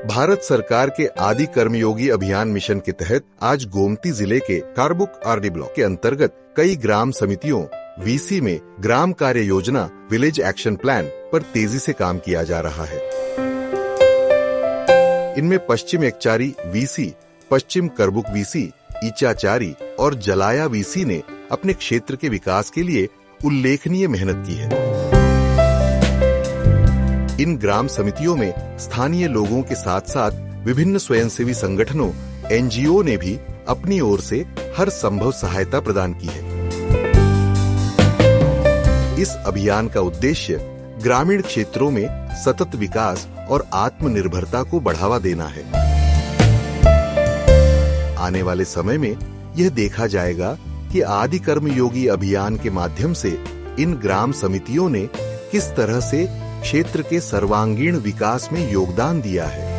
भारत सरकार के आदि कर्मयोगी अभियान मिशन के तहत आज गोमती जिले के कारबुक आरडी ब्लॉक के अंतर्गत कई ग्राम समितियों वीसी में ग्राम कार्य योजना विलेज एक्शन प्लान पर तेजी से काम किया जा रहा है। इनमें पश्चिम एकचारी वीसी, पश्चिम करबुक वीसी, ईचाचारी और जलाया वीसी ने अपने क्षेत्र के विकास के लिए उल्लेखनीय मेहनत की है। इन ग्राम समितियों में स्थानीय लोगों के साथ साथ विभिन्न स्वयंसेवी संगठनों एनजीओ ने भी अपनी ओर से हर संभव सहायता प्रदान की है। इस अभियान का उद्देश्य ग्रामीण क्षेत्रों में सतत विकास और आत्मनिर्भरता को बढ़ावा देना है। आने वाले समय में यह देखा जाएगा कि आदि कर्मयोगी अभियान के माध्यम से इन ग्राम समितियों ने किस तरह से क्षेत्र के सर्वांगीण विकास में योगदान दिया है।